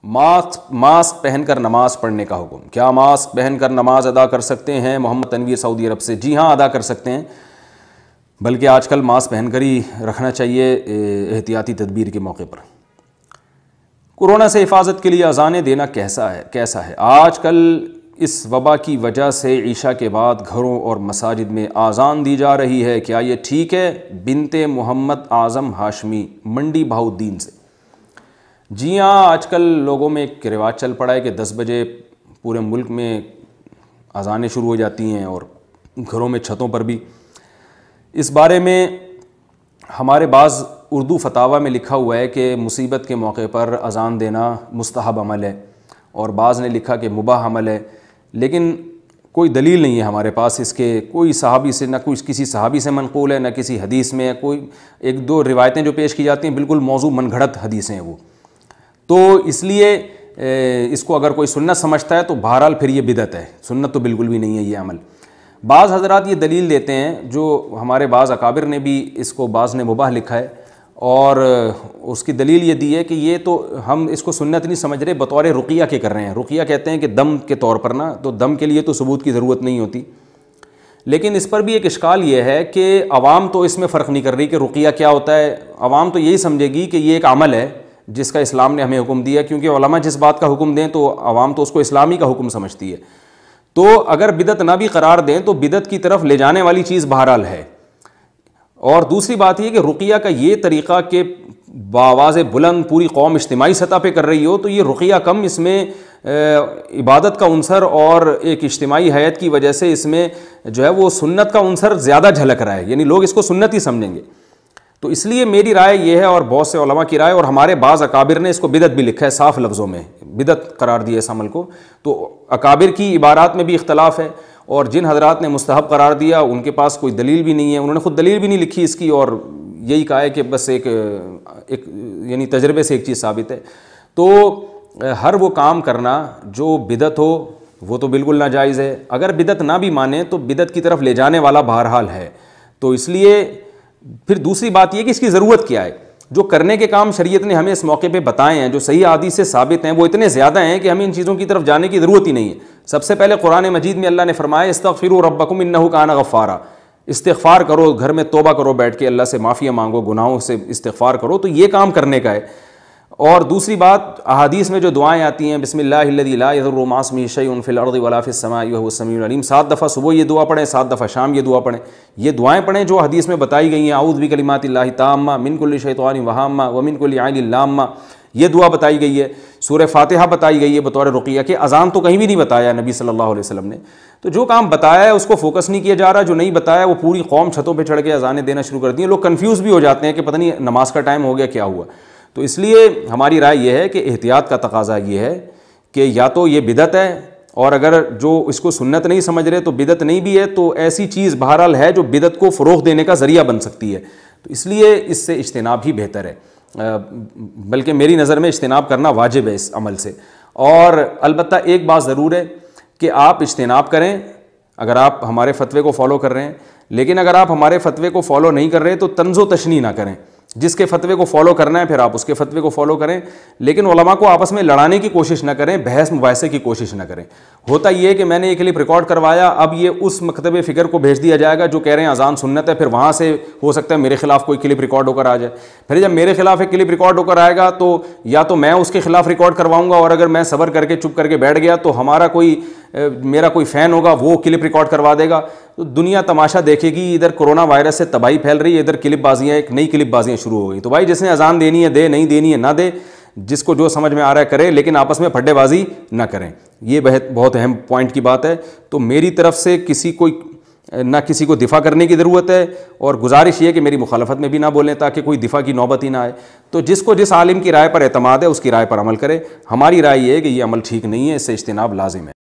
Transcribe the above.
Mask پہن کر نماز پڑھنے کا حکم. کیا ماسک پہن کر نماز ادا کر سکتے ہیں؟ محمد تنویر سعودی عرب سے. جی ہاں ادا کر سکتے ہیں، بلکہ آج کل ماسک پہن کر ہی رکھنا چاہیے احتیاطی تدبیر کے موقع پر. کورونا سے حفاظت کے لیے اذانیں دینا کیسا ہے؟ آج کل اس وبا کی وجہ سے عشاء کے بعد گھروں اور مساجد میں اذان دی جا رہی ہے، کیا یہ ٹھیک ہے؟ بنت محمد اعظم ہاشمی منڈی بہاؤالدین سے. جی ہاں، آج کل لوگوں میں ایک رواج چل پڑا ہے کہ 10 بجے پورے ملک میں اذانیں شروع ہو جاتی ہیں اور گھروں میں چھتوں پر بھی. اس بارے میں ہمارے بعض اردو فتاویٰ میں لکھا ہوا ہے کہ مصیبت کے موقع پر اذان دینا مستحب عمل ہے، اور بعض نے لکھا کہ مباح عمل ہے، لیکن کوئی دلیل نہیں ہے ہمارے پاس اس کے. کوئی صحابی سے نہ کوئی کسی صحابی سے منقول ہے، نہ کسی حدیث میں. کوئی ایک دو روایتیں جو پیش کی جاتی ہیں بالکل موضوع من گھڑت حدیثیں ہیں وہ. تو اس لیے اس کو اگر کوئی سنت سمجھتا ہے تو بہرحال پھر یہ بدعت ہے. سنت تو بالکل بھی نہیں ہے یہ عمل. بعض حضرات یہ دلیل دیتے ہیں، جو ہمارے بعض اکابر نے بھی اس کو بعض نے مباح لکھا ہے، اور اس کی دلیل یہ دی ہے کہ یہ تو ہم اس کو سنت نہیں سمجھ رہے، بطور رقیہ کے کر رہے ہیں. رقیہ کہتے ہیں کہ دم کے طور پر نا، تو دم کے لیے تو ثبوت کی ضرورت نہیں ہوتی. لیکن اس پر بھی ایک اشکال یہ ہے کہ عوام تو اس میں فرق نہیں کر رہی کہ رقیہ کیا ہوتا ہے. عوام تو یہی سمجھے گی کہ یہ ایک عمل ہے جس کا اسلام نے ہمیں حکم دیا، کیونکہ علماء جس بات کا حکم دیں تو عوام تو اس کو اسلامی کا حکم سمجھتی ہے. تو اگر بدعت نہ بھی قرار دیں تو بدعت کی طرف لے جانے والی چیز بہرحال ہے. اور دوسری بات یہ کہ رقیہ کا یہ طریقہ کہ بآواز بلند پوری قوم اجتماعی سطح پہ کر رہی ہو، تو یہ رقیہ کم، اس میں عبادت کا عنصر اور ایک اجتماعی حیت کی وجہ سے اس میں جو ہے وہ سنت کا عنصر زیادہ جھلک رہا ہے، یعنی لوگ اس کو سنت ہی سمجھیں گے. تو اس لیے میری رائے یہ ہے، اور بہت سے علماء کی رائے، اور ہمارے بعض اکابر نے اس کو بدعت بھی لکھا ہے، صاف لفظوں میں بدعت قرار دیا اس عمل کو. تو اکابر کی عبارات میں بھی اختلاف ہے، اور جن حضرات نے مستحب قرار دیا ان کے پاس کوئی دلیل بھی نہیں ہے، انہوں نے خود دلیل بھی نہیں لکھی اس کی، اور یہی کہا ہے کہ بس ایک یعنی تجربے سے ایک چیز ثابت ہے. تو ہر وہ کام کرنا جو بدعت ہو وہ تو بالکل ناجائز ہے. اگر بدعت نہ بھی مانے تو بدعت کی طرف لے جانے والا بہرحال ہے. تو اس لیے پھر دوسری بات یہ کہ اس کی ضرورت کیا ہے. جو کرنے کے کام شریعت نے ہمیں اس موقع پہ بتائے ہیں، جو صحیح احادیث سے ثابت ہیں، وہ اتنے زیادہ ہیں کہ ہمیں ان چیزوں کی طرف جانے کی ضرورت ہی نہیں ہے. سب سے پہلے قرآن مجید میں اللہ نے فرمایا استغفروا ربکم انہ کان غفارا. استغفار کرو، گھر میں توبہ کرو، بیٹھ کے اللہ سے معافیاں مانگو، گناہوں سے استغفار کرو. تو یہ کام کرنے کا ہے. اور دوسری بات، احادیث میں جو دعائیں آتی ہیں، بسم اللہ الذی لا یضر مع اسمہ شیء فی الارض ولا فی السماء وهو السمیع العلیم، 7 دفعہ صبح یہ دعا پڑھیں، 7 دفعہ شام یہ دعا پڑھیں. یہ دعائیں پڑھیں جو حدیث میں بتائی گئی ہیں. اعوذ بکلمات اللہ التامہ من کل شیطان وہامہ ومن کل عین لامہ، یہ دعا بتائی گئی ہے. سورہ فاتحہ بتائی گئی ہے بطور رقیہ کے. اذان تو کہیں بھی نہیں بتایا نبی صلی اللہ علیہ وسلم نے. تو جو کام بتایا ہے اس کو فوکس نہیں کیا جا رہا، جو نہیں بتایا وہ پوری قوم چھتوں پہ چڑھ کے اذانیں دینا شروع کر دی ہیں. لوگ کنفیوز بھی ہو جاتے ہیں کہ پتہ نہیں نماز کا ٹائم ہو گیا کیا ہوا. تو اس لیے ہماری رائے یہ ہے کہ احتیاط کا تقاضا یہ ہے کہ یا تو یہ بدعت ہے، اور اگر جو اس کو سنت نہیں سمجھ رہے تو بدعت نہیں بھی ہے، تو ایسی چیز بہرحال ہے جو بدعت کو فروغ دینے کا ذریعہ بن سکتی ہے. تو اس لیے اس سے اجتناب ہی بہتر ہے، بلکہ میری نظر میں اجتناب کرنا واجب ہے اس عمل سے. اور البتہ ایک بات ضرور ہے کہ آپ اجتناب کریں اگر آپ ہمارے فتوے کو فالو کر رہے ہیں، لیکن اگر آپ ہمارے فتوے کو فالو نہیں کر رہے تو طنز و تشنیع نہ کریں. جس کے فتوے کو فالو کرنا ہے پھر آپ اس کے فتوے کو فالو کریں، لیکن علماء کو آپس میں لڑانے کی کوشش نہ کریں، بحث مباحثے کی کوشش نہ کریں. ہوتا یہ ہے کہ میں نے یہ کلپ ریکارڈ کروایا، اب یہ اس مکتب فکر کو بھیج دیا جائے گا جو کہہ رہے ہیں اذان سنت ہے، پھر وہاں سے ہو سکتا ہے میرے خلاف کوئی کلپ ریکارڈ ہو کر آ جائے. پھر جب میرے خلاف ایک کلپ ریکارڈ ہو کر آئے گا تو یا تو میں اس کے خلاف ریکارڈ کرواؤں گا، اور اگر میں صبر کر کے چپ کر کے بیٹھ گیا تو میرا کوئی فین ہوگا وہ کلپ ریکارڈ کروا دے گا. تو دنیا تماشا دیکھے گی، ادھر کورونا وائرس سے تباہی پھیل رہی ہے، ادھر کلپ بازیاں، ایک نئی کلپ بازیاں شروع ہو گئی. تو بھائی جس نے اذان دینی ہے دے، نہیں دینی ہے نہ دے، جس کو جو سمجھ میں آ رہا ہے کرے، لیکن آپس میں پھڈے بازی نہ کریں. یہ بہت اہم پوائنٹ کی بات ہے. تو میری طرف سے کسی کو دفاع کرنے کی ضرورت ہے، اور گزارش یہ کہ میری مخالفت میں بھی نہ بولیں تاکہ کوئی دفاع کی نوبت ہی نہ آئے. تو جس کو جس عالم کی رائے پر اعتماد ہے اس کی رائے پر عمل کرے. ہماری رائے یہ ہے کہ یہ عمل ٹھیک نہیں ہے، اس سے اجتناب لازم ہے.